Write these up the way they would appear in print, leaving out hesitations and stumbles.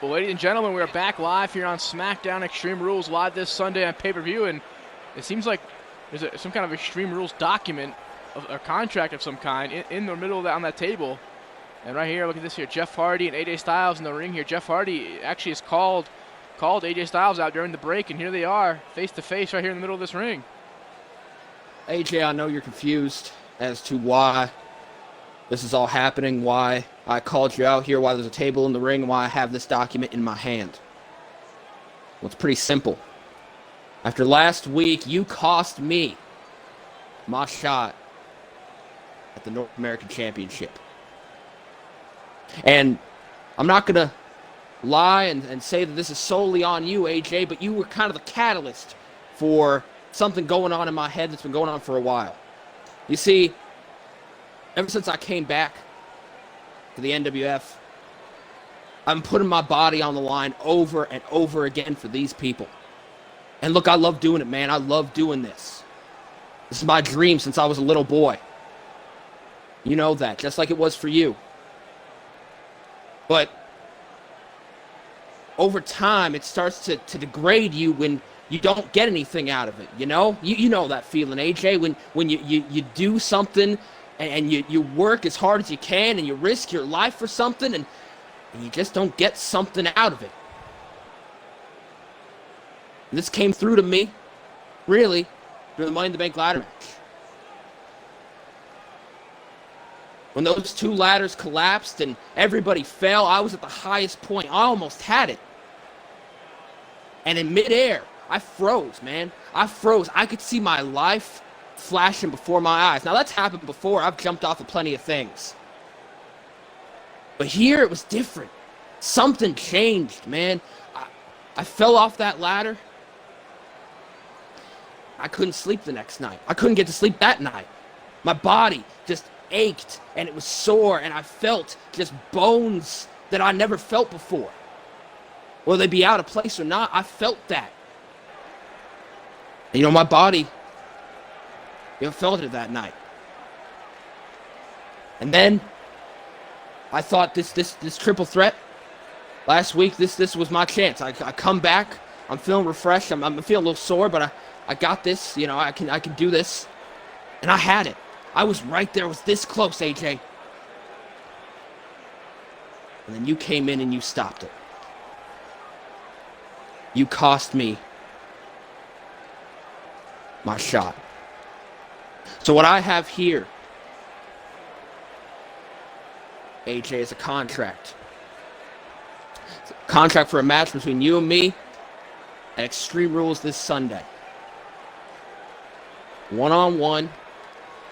Well, ladies and gentlemen, we are back live here on SmackDown Extreme Rules live this Sunday on pay-per-view, and it seems like there's some kind of Extreme Rules document or contract of some kind in the middle of that on that table. And right here, look at this here, Jeff Hardy and AJ Styles in the ring here. Jeff Hardy actually has called AJ Styles out during the break, and here they are, face to face right here in the middle of this ring. AJ, I know you're confused as to why this is all happening, why I called you out here, why there's a table in the ring, and why I have this document in my hand. Well, it's pretty simple. After last week, you cost me my shot at the North American Championship. And I'm not going to lie and say that this is solely on you, AJ, but you were kind of the catalyst for something going on in my head that's been going on for a while. You see, ever since I came back to the NWF, I'm putting my body on the line over and over again for these people. And look, I love doing it, man. I love doing this. This is my dream since I was a little boy. You know that, just like it was for you. But over time, it starts to degrade you when you don't get anything out of it, you know? You know that feeling, AJ, when you do something and you work as hard as you can and you risk your life for something and you just don't get something out of it. And this came through to me, really, during the Money in the Bank ladder match. When those two ladders collapsed and everybody fell, I was at the highest point. I almost had it. And in midair, I froze, man. I froze. I could see my life flashing before my eyes. Now, that's happened before. I've jumped off of plenty of things. But here, it was different. Something changed, man. I fell off that ladder. I couldn't sleep the next night. I couldn't get to sleep that night. My body just ached, and it was sore, and I felt just bones that I never felt before. Whether they be out of place or not, I felt that. And, you know, my body, felt it that night. And then I thought this triple threat last week, this was my chance. I come back, I'm feeling refreshed, I'm feeling a little sore, but I got this, you know, I can do this. And I had it. I was right there. I was this close, AJ. And then you came in and you stopped it. You cost me my shot. So what I have here, AJ, is a contract. It's a contract for a match between you and me at Extreme Rules this Sunday. One-on-one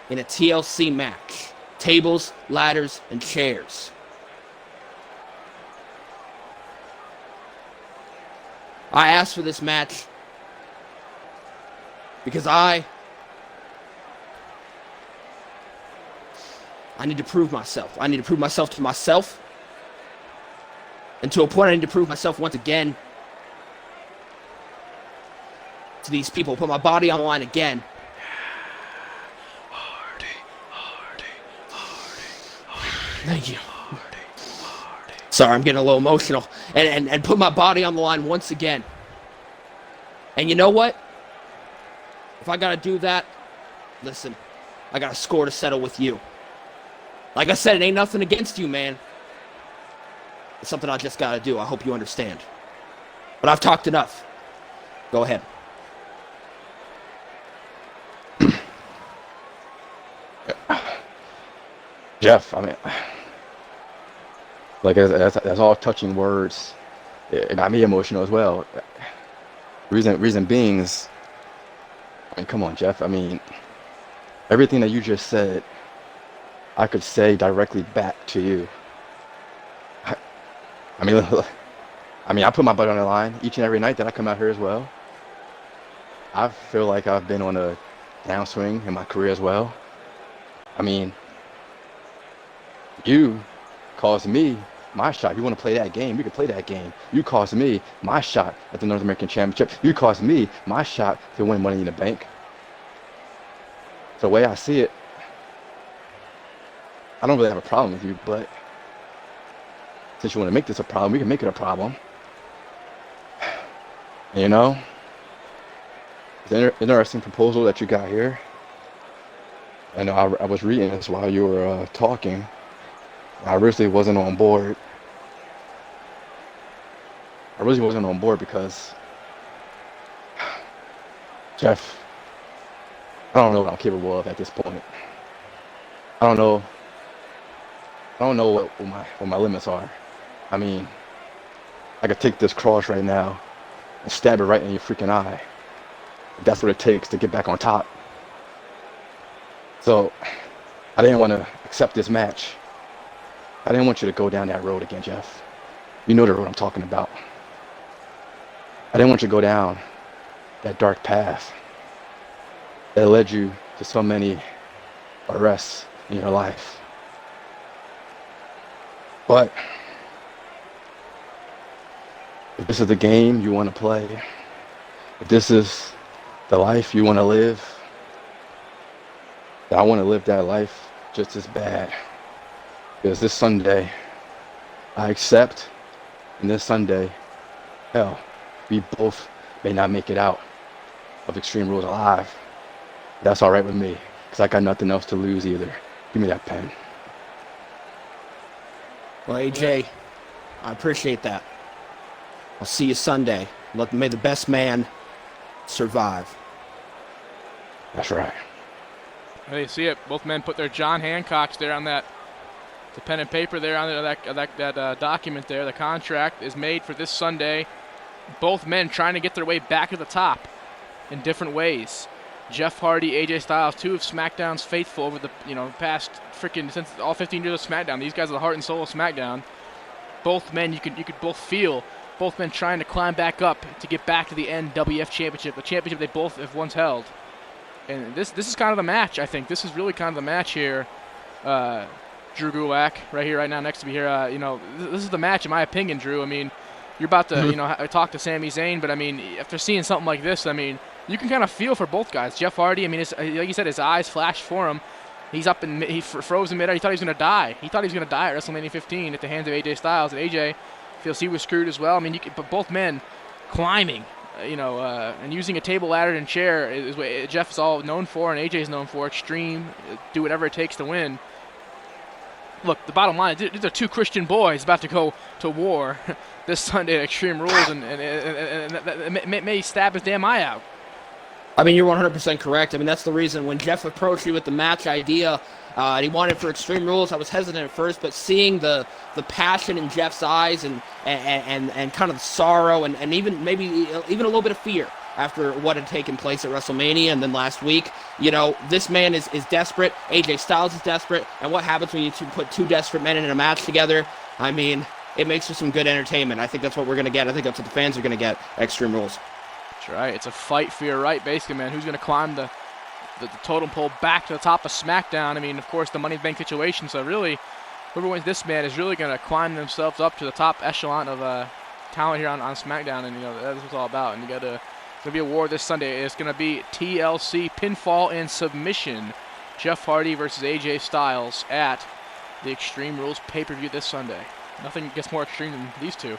in a TLC match. Tables, ladders, and chairs. I asked for this match because I need to prove myself. I need to prove myself to myself. And to a point, I need to prove myself once again to these people. Put my body on the line again. Thank you. Sorry, I'm getting a little emotional. And put my body on the line once again. And you know what? If I gotta do that, listen, I got a score to settle with you. Like I said, it ain't nothing against you, man. It's something I just gotta do. I hope you understand. But I've talked enough. Go ahead. Jeff, I mean, like that's all touching words. It got me emotional as well. Reason being is, I mean, come on, Jeff. I mean, everything that you just said, I could say directly back to you. I mean, I put my butt on the line each and every night that I come out here as well. I feel like I've been on a downswing in my career as well. I mean, you caused me my shot. You want to play that game? We can play that game. You caused me my shot at the North American Championship. You caused me my shot to win Money in the Bank. The way I see it, I don't really have a problem with you, but since you want to make this a problem, we can make it a problem. You know, it's an interesting proposal that you got here. I know I was reading this while you were talking. I originally wasn't on board. I really wasn't on board because, Jeff, I don't know what I'm capable of at this point. I don't know what my limits are. I mean, I could take this cross right now and stab it right in your freaking eye. That's what it takes to get back on top. So, I didn't want to accept this match. I didn't want you to go down that road again, Jeff. You know the road I'm talking about. I didn't want you to go down that dark path that led you to so many arrests in your life. But if this is the game you want to play, if this is the life you want to live, I want to live that life just as bad. Because this Sunday, I accept, and this Sunday, hell, we both may not make it out of Extreme Rules alive. That's all right with me, because I got nothing else to lose either. Give me that pen. Well, AJ, I appreciate that. I'll see you Sunday. May the best man survive. That's right. There you see it. Both men put their John Hancocks there on that. The pen and paper there on that document there. The contract is made for this Sunday. Both men trying to get their way back to the top in different ways. Jeff Hardy, AJ Styles, two of SmackDown's faithful over the past since all 15 years of SmackDown. These guys are the heart and soul of SmackDown. Both men, you could both feel both men trying to climb back up to get back to the NWF Championship, the championship they both have once held. And this is kind of the match, I think. This is really kind of the match here. Drew Gulak, right here, right now, next to me here. This is the match, in my opinion, Drew. I mean, you're about to, talk to Sami Zayn, but I mean, after seeing something like this, I mean, you can kind of feel for both guys. Jeff Hardy, I mean, like you said, his eyes flashed for him. He's up and he froze in midair. He thought he was going to die. He thought he was going to die at WrestleMania 15 at the hands of AJ Styles. And AJ feels he was screwed as well. I mean, but both men climbing, and using a table, ladder, and chair is what Jeff is all known for, and AJ is known for. Extreme, do whatever it takes to win. Look, the bottom line, these are two Christian boys about to go to war this Sunday at Extreme Rules, and it may stab his damn eye out. I mean, you're 100% correct. I mean, that's the reason when Jeff approached me with the match idea, and he wanted for Extreme Rules, I was hesitant at first, but seeing the passion in Jeff's eyes and kind of the sorrow and even maybe even a little bit of fear after what had taken place at WrestleMania and then last week, this man is desperate. AJ Styles is desperate, and what happens when you put two desperate men in a match together? I mean, it makes for some good entertainment. I think that's what we're going to get. I think that's what the fans are going to get at Extreme Rules. That's right. It's a fight for your right, basically, man. Who's going to climb the totem pole back to the top of SmackDown? I mean, of course, the Money in the Bank situation. So really, whoever wins this, man, is really going to climb themselves up to the top echelon of talent here on SmackDown, and that's what it's all about. And it's going to be a war this Sunday. It's going to be TLC pinfall and submission. Jeff Hardy versus AJ Styles at the Extreme Rules pay-per-view this Sunday. Nothing gets more extreme than these two.